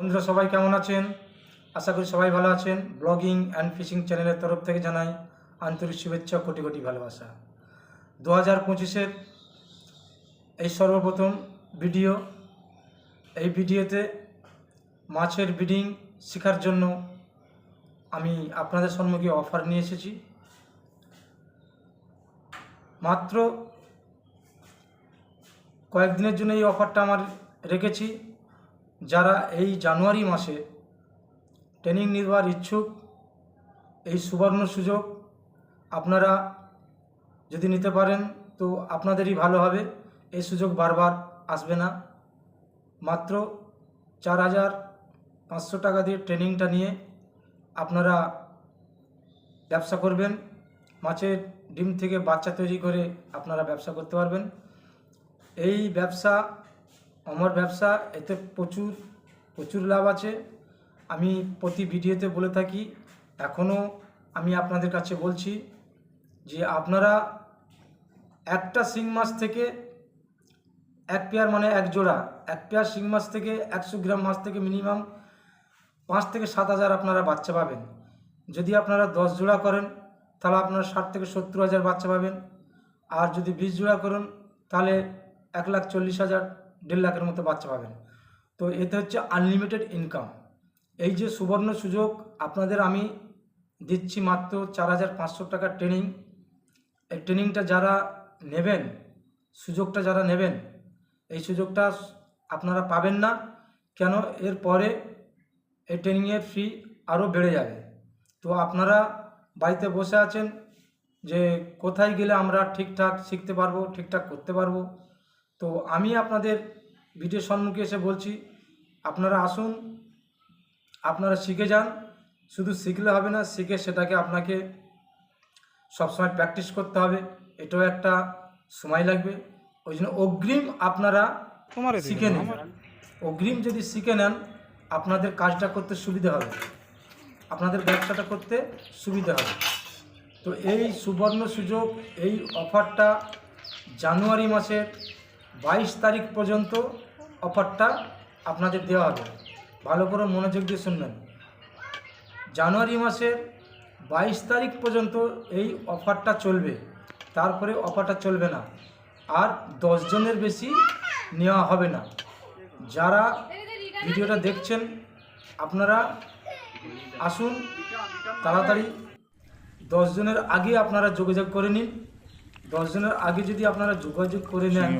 বন্ধুরা সবাই কেমন আছেন? আশা করি সবাই ভালো আছেন। ব্লগিং অ্যান্ড ফিশিং চ্যানেলের তরফ থেকে জানাই আন্তরিক শুভেচ্ছা, কোটি কোটি ভালোবাসা। 2025-এর এই সর্বপ্রথম ভিডিও। এই ভিডিওতে মাছের ব্রিডিং শেখার জন্য আমি আপনাদের সম্মুখে অফার নিয়ে এসেছি। মাত্র কয়েকদিনের জন্য এই অফারটা আমার রেখেছি। যারা এই জানুয়ারি মাসে ট্রেনিং নেওয়ার ইচ্ছুক, এই সুবর্ণ সুযোগ আপনারা যদি নিতে পারেন তো আপনাদেরই ভালো হবে। এই সুযোগ বারবার আসবে না। মাত্র 4,500 টাকা দিয়ে ট্রেনিংটা নিয়ে আপনারা ব্যবসা করবেন। মাছের ডিম থেকে বাচ্চা তৈরি করে আপনারা ব্যবসা করতে পারবেন। এই ব্যবসা আমার ব্যবসা, এতে প্রচুর লাভ আছে। আমি প্রতি ভিডিওতে বলে থাকি, এখনও আমি আপনাদের কাছে বলছি যে আপনারা একটা শিং মাছ থেকে এক পেয়ার মানে এক জোড়া, এক পেয়ার শিং মাছ থেকে 100 গ্রাম মাছ থেকে মিনিমাম 5 থেকে 7 হাজার আপনারা বাচ্চা পাবেন। যদি আপনারা 10 জোড়া করেন তাহলে আপনারা 60 থেকে 70 হাজার বাচ্চা পাবেন। আর যদি 20 জোড়া করেন তাহলে 1,40,000 1.5 লাখের মতো বাচ্চা পাবেন। তো এতে হচ্ছে আনলিমিটেড ইনকাম। এই যে সুবর্ণ সুযোগ আপনাদের আমি দিচ্ছি, মাত্র 4,500 টাকার ট্রেনিং। এই ট্রেনিংটা যারা নেবেন, সুযোগটা যারা নেবেন, এই সুযোগটা আপনারা পাবেন না। কেন? এরপরে এই ট্রেনিংয়ের ফি আরও বেড়ে যাবে। তো আপনারা বাড়িতে বসে আছেন যে কোথায় গেলে আমরা ঠিকঠাক শিখতে পারবো, ঠিকঠাক করতে পারবো। তো আমি আপনাদের ভিডিওর সম্মুখে এসে বলছি, আপনারা আসুন, আপনারা শিখে যান। শুধু শিখলে হবে না, শিখে সেটাকে আপনাকে সবসময় প্র্যাকটিস করতে হবে। এটাও একটা সময় লাগবে। ওই জন্য অগ্রিম আপনারা শিখে নেন। অগ্রিম যদি শিখে নেন আপনাদের কাজটা করতে সুবিধা হবে, আপনাদের ব্যবসাটা করতে সুবিধা হবে। তো এই সুবর্ণ সুযোগ, এই অফারটা জানুয়ারি মাসের 22 তারিখ পর্যন্ত অফারটা আপনাদের দেওয়া হবে। ভালো করে মনোযোগ দিয়ে শুনবেন। জানুয়ারি মাসের 22 তারিখ পর্যন্ত এই অফারটা চলবে, তারপরে অফারটা চলবে না। আর 10 জনের বেশি নেওয়া হবে না। যারা ভিডিওটা দেখছেন আপনারা আসুন তাড়াতাড়ি। 10 জনের আগে আপনারা যোগাযোগ করে নিন। 10 জনের আগে যদি আপনারা যোগাযোগ করে নেন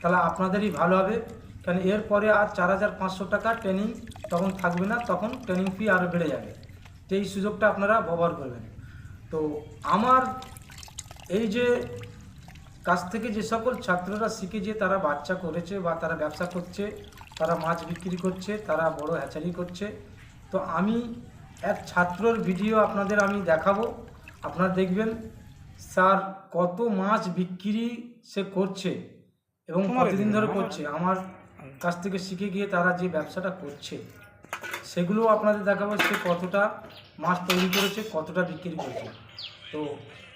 তাহলে আপনাদেরই ভালো হবে। কারণ এরপরে আর 4,500 টাকা ট্রেনিং তখন থাকবে না, তখন ট্রেনিং ফি আরও বেড়ে যাবে। তো এই সুযোগটা আপনারা ব্যবহার করবেন। তো আমার এই যে কাছ থেকে যে সকল ছাত্ররা শিখে যে তারা বাচ্চা করেছে বা তারা ব্যবসা করছে, তারা মাছ বিক্রি করছে, তারা বড় হ্যাচারি করছে, তো আমি এক ছাত্রর ভিডিও আপনাদের আমি দেখাবো। আপনারা দেখবেন স্যার কত মাছ বিক্রি সে করছে এবং কতদিন ধরে করছে। আমার কাছ থেকে শিখে গিয়ে তারা যে ব্যবসাটা করছে সেগুলো আপনাদের দেখাবো, সে কতটা মাছ তৈরি করেছে, কতটা বিক্রি করেছে। তো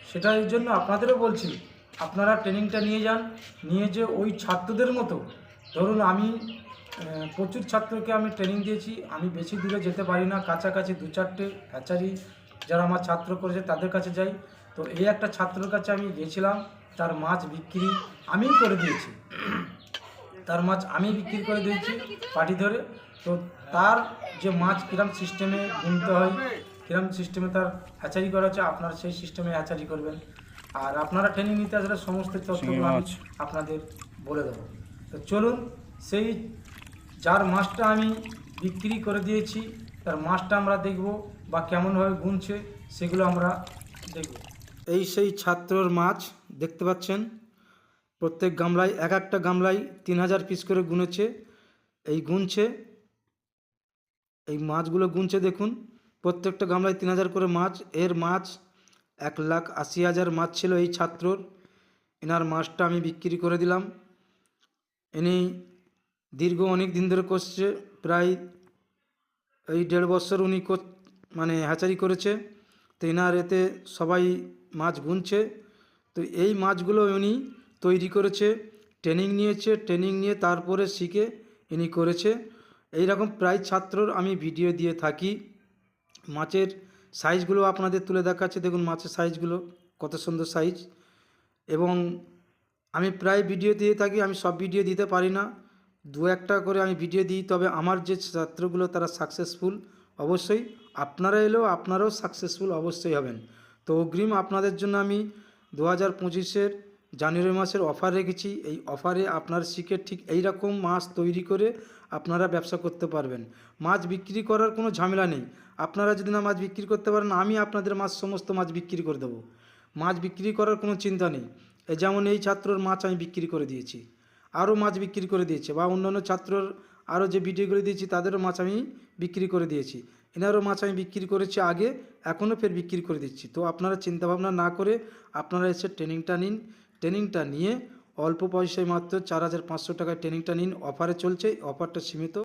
সেটার জন্য আপনাদেরও বলছি, আপনারা ট্রেনিংটা নিয়ে যান। নিয়ে যে ওই ছাত্রদের মতো, ধরুন আমি প্রচুর ছাত্রকে আমি ট্রেনিং দিয়েছি। আমি বেশি দূরে যেতে পারি না, কাছাকাছি 2-4টে হ্যাচারি যারা আমার ছাত্র করেছে তাদের কাছে যাই। তো এই একটা ছাত্রর কাছে আমি গিয়েছিলাম, তার মাছ বিক্রি আমিই করে দিয়েছি। তার মাছ আমি বিক্রি করে দিয়েছি পাটি ধরে। তো তার যে মাছ কিরম সিস্টেমে গুনতে হয়, কিরম সিস্টেমে তার হ্যাচারি করা হচ্ছে, আপনারা সেই সিস্টেমে হ্যাচারি করবেন। আর আপনারা ট্রেনিং নিতে আসলে সমস্ত তথ্যগুলো আমি আপনাদের বলে দেবো। তো চলুন, সেই যার মাছটা আমি বিক্রি করে দিয়েছি তার মাছটা আমরা দেখব, বা কেমনভাবে গুনছে সেগুলো আমরা দেখব। এই সেই ছাত্রর মাছ দেখতে পাচ্ছেন, প্রত্যেক গামলায় এক একটা গামলায় 3,000 পিস করে গুনেছে। এই গুনছে, এই মাছগুলো গুনছে দেখুন, প্রত্যেকটা গামলায় 3,000 করে মাছ। এর মাছ 1,80,000 মাছ ছিল এই ছাত্রর। এনার মাছটা আমি বিক্রি করে দিলাম। ইনি দীর্ঘ অনেক দিন ধরে করছে, প্রায় এই 1.5 বছর উনি মানে হ্যাচারি করেছে। তো এনার এতে সবাই মাছ গুনছে। তো এই মাছগুলো উনি তৈরি করেছে, ট্রেনিং নিয়েছে, ট্রেনিং নিয়ে তারপরে শিখে ইনি করেছে। এই রকম প্রায় ছাত্রর আমি ভিডিও দিয়ে থাকি। মাছের সাইজগুলো আপনাদের তুলে দেখাচ্ছি, দেখুন মাছের সাইজগুলো কত সুন্দর সাইজ। এবং আমি প্রায় ভিডিও দিয়ে থাকি, আমি সব ভিডিও দিতে পারি না, দু একটা করে আমি ভিডিও দিই। তবে আমার যে ছাত্রগুলো তারা সাকসেসফুল, অবশ্যই আপনারা এলেও আপনারাও সাকসেসফুল অবশ্যই হবেন। তো অগ্রিম আপনাদের জন্য আমি 2025-এর জানুয়ারি মাসের অফার রেখেছি। এই অফারে আপনার শিখে ঠিক এই রকম মাছ তৈরি করে আপনারা ব্যবসা করতে পারবেন। মাছ বিক্রি করার কোনো ঝামেলা নেই। আপনারা যদি না মাছ বিক্রি করতে পারেন, আমি আপনাদের সমস্ত মাছ বিক্রি করে দেবো। মাছ বিক্রি করার কোনো চিন্তা নেই। এই যেমন এই ছাত্রর মাছ আমি বিক্রি করে দিয়েছি, আরও মাছ বিক্রি করে দিয়েছে, বা অন্যান্য ছাত্রর আরও যে ভিডিওগুলো দিয়েছি তাদেরও মাছ আমি বিক্রি করে দিয়েছি। এনারও মাছ আমি বিক্রি করেছি আগে, এখনও ফের বিক্রি করে দিচ্ছি। তো আপনারা চিন্তাভাবনা না করে আপনারা এসে ট্রেনিংটা নিন। ট্রেনিংটা নিয়ে অল্প পয়সায় মাত্র 4,500 টাকায় ট্রেনিংটা নিন। অফারে চলছে, অফারটা সীমিত।